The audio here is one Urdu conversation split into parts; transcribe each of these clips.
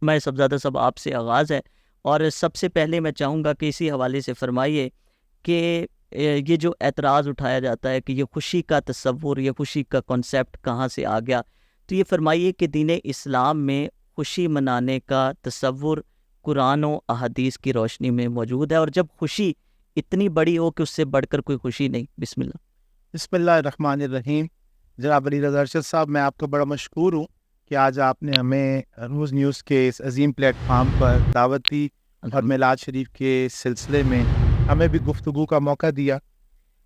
میں صاحبزادہ صاحب آپ سے آغاز ہے، اور سب سے پہلے میں چاہوں گا کہ اسی حوالے سے فرمائیے کہ یہ جو اعتراض اٹھایا جاتا ہے کہ یہ خوشی کا تصور، یہ خوشی کا کنسیپٹ کہاں سے آ گیا، تو یہ فرمائیے کہ دین اسلام میں خوشی منانے کا تصور قرآن و احادیث کی روشنی میں موجود ہے، اور جب خوشی اتنی بڑی ہو کہ اس سے بڑھ کر کوئی خوشی نہیں۔ بسم اللہ۔ بسم اللہ الرحمن الرحیم۔ جناب علی رضا ارشد صاحب، میں آپ کا بڑا مشکور ہوں کہ آج آپ نے ہمیں روز نیوز کے اس عظیم پلیٹ فارم پر دعوت دی اور میلاد شریف کے سلسلے میں ہمیں بھی گفتگو کا موقع دیا۔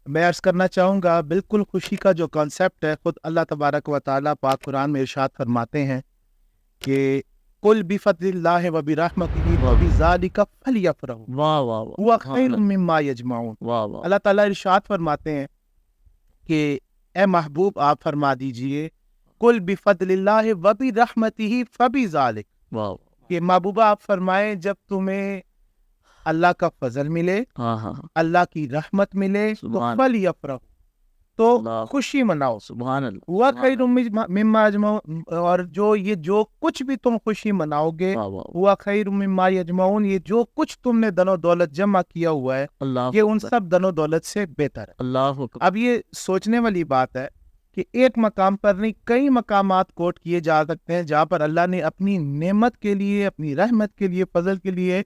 میں عرض کرنا چاہوں گا، بالکل خوشی کا جو کانسیپٹ ہے، خود اللہ تبارک و تعالیٰ پاک قرآن میں ارشاد فرماتے ہیں کہ قل بفضل اللہ و برحمتہ فبذلک فلیفرحوا واہ واہ واہ، هو خیر مما یجمعون۔ واہ واہ، اللہ تعالیٰ ارشاد فرماتے ہیں کہ اے محبوب آپ فرما دیجئے قل بفضل اللہ و برحمتہ فبذلک، واہ، کہ محبوبہ آپ فرمائیں جب تمہیں اللہ کا فضل ملے، ہاں ہاں ہاں، اللہ کی رحمت ملے تو سبحان فلیفرحوا، تو اللہ، خوشی مناؤ۔ سبحان اللہ، ہوا خیر مما یجمعون، اور جو کچھ بھی تم خوشی مناؤ گے، واہ واہ، ہوا خیر مما یجمعون، یہ جو کچھ تم نے دن و دولت جمع کیا ہوا ہے اللہ یہ ان اکبر، سب دن و دولت سے بہتر ہے۔ اللہ اکبر، اب یہ سوچنے والی بات ہے کہ ایک مقام پر نہیں، کئی مقامات کوٹ کیے جا سکتے ہیں جہاں پر اللہ نے اپنی نعمت کے لیے، اپنی رحمت کے لیے، فضل کے لیے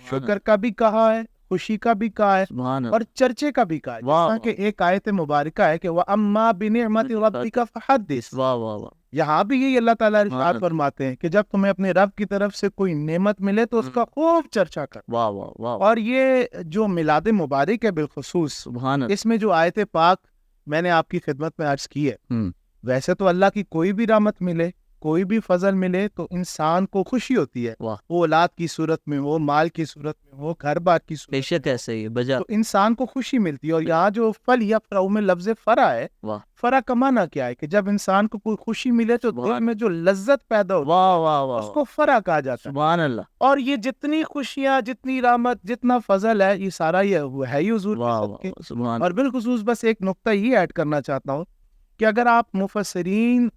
شکر کا بھی کہا ہے، خوشی کا بھی کہا ہے، سبحان اللہ، اور چرچے کا بھی کہا ہے۔ واہ جیسا کہ ایک آیت مبارکہ ہے کہ وَأَمَّا بِنِعْمَةِ رَبِّكَ فَحَدِّثْ، واہ واہ واہ، یہاں بھی یہی اللہ تعالیٰ ارشاد سبحان فرماتے ہیں کہ جب تمہیں اپنے رب کی طرف سے کوئی نعمت ملے تو اس کا خوب چرچا کر۔ واہ واہ واہ، اور یہ جو میلاد مبارک ہے بالخصوص، سبحان اللہ، اس میں جو آیت پاک میں نے آپ کی خدمت میں عرض کی ہے، ویسے تو اللہ کی کوئی بھی رحمت ملے، کوئی بھی فضل ملے تو انسان کو خوشی ہوتی ہے، واہ، وہ اولاد کی صورت میں ہو، مال کی صورت میں ہو، گھر بار کی صورت بے میں شک ہو، ایسے ہی بجا، تو انسان کو خوشی ملتی ہے۔ اور یہاں جو فل یا فرح میں لفظ فرح ہے، واہ فرح کا معنی کیا ہے کہ جب انسان کو کوئی خوشی ملے تو دل میں جو لذت پیدا ہوتی واہ واہ ہے اس واہ، کو فرح کہا جاتا ہے۔ سبحان اللہ، اور یہ جتنی خوشیاں، جتنی رحمت، جتنا فضل ہے، یہ سارا یہ وہ ہے ہی حضور کے واہ صدقے۔ واہ، سبحان اور بالخصوص بس ایک نقطہ یہ ایڈ کرنا چاہتا ہوں کہ اگر آپ مفسرین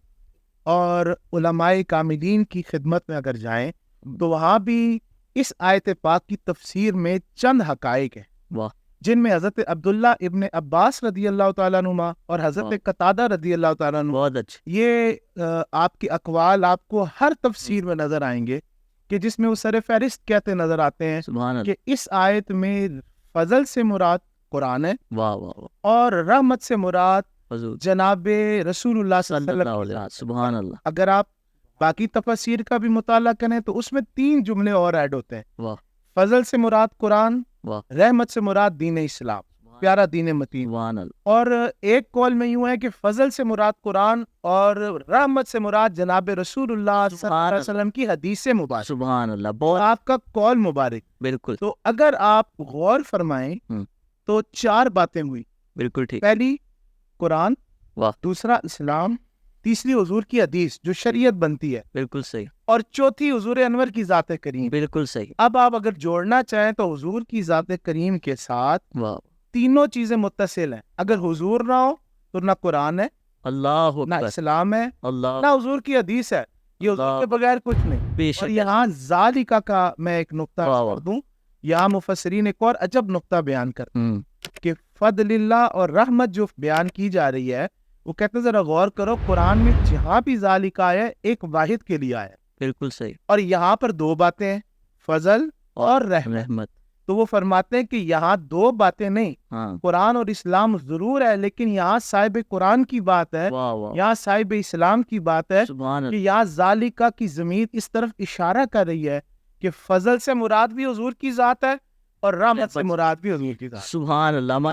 اور علماء کاملین کی خدمت میں اگر جائیں تو وہاں بھی اس آیت پاک کی تفسیر میں چند حقائق ہیں، واہ، جن میں حضرت عبداللہ ابن عباس رضی اللہ تعالیٰ عنہما اور حضرت قتادہ رضی اللہ تعالیٰ عنہ، بہت اچھے، یہ آپ کے اقوال آپ کو ہر تفسیر میں نظر آئیں گے کہ جس میں وہ سر فہرست کہتے نظر آتے ہیں سبحان اللہ، کہ اس آیت میں فضل سے مراد قرآن ہے واہ واہ واہ، اور رحمت سے مراد حضور جناب رسول اللہ صلی صلی اللہ اللہ علیہ علیہ وسلم، وسلم۔ سبحان اللہ، اگر آپ باقی تفاسیر کا بھی مطالعہ کریں تو اس میں 3 جملے اور ایڈ ہوتے ہیں، واہ فضل سے مراد قرآن، واہ، رحمت سے مراد دین اسلام، پیارا دین متین۔ سبحان اللہ، اور ایک قول میں یوں ہے کہ فضل سے مراد قرآن اور رحمت سے مراد جناب رسول اللہ صلی اللہ علیہ وسلم کی حدیث مبارک۔ سبحان اللہ، بہت آپ کا قول مبارک۔ بالکل، تو اگر آپ غور فرمائیں تو 4 باتیں ہوئی، بالکل ٹھیک، پہلی قرآن، واہ، دوسرا اسلام، تیسری حضور کی حدیث جو شریعت بنتی ہے، بالکل صحیح، اور چوتھی حضور انور کی ذات کریم۔ بالکل صحیح، اب آپ اگر جوڑنا چاہیں تو حضور کی ذات کریم کے ساتھ واہ، تینوں چیزیں متصل ہیں۔ اگر حضور نہ ہو تو نہ قرآن ہے، اللہ نہ اکبر، اسلام ہے، اللہ، نہ حضور کی حدیث ہے، یہ حضور کے بغیر کچھ نہیں۔ بے اور شک، یہاں ذالکہ کا میں ایک نقطہ واہ واہ، کر دوں، یہاں مفسرین ایک اور عجب نقطہ بیان کرتے ہوں، ہیں کہ فضل اللہ اور رحمت جو بیان کی جا رہی ہے، وہ کہتے ہیں ذرا غور کرو، قرآن میں جہاں بھی ذالکہ ہے ایک واحد کے لیے آیا ہے، بالکل صحیح، اور یہاں پر 2 باتیں ہیں، فضل اور رحمت۔ رحمت، تو وہ فرماتے ہیں کہ یہاں 2 باتیں نہیں، ہاں، قرآن اور اسلام ضرور ہے، لیکن یہاں صاحب قرآن کی بات ہے، واہ واہ، یہاں صاحب اسلام کی بات ہے، سبحان کہ اللہ، یہاں ذالکہ کی ضمیر اس طرف اشارہ کر رہی ہے کہ فضل سے مراد بھی حضور کی ذات ہے اور رحمت سے مراد بھی حضور کی ذات ہے۔ سبحان اللہ۔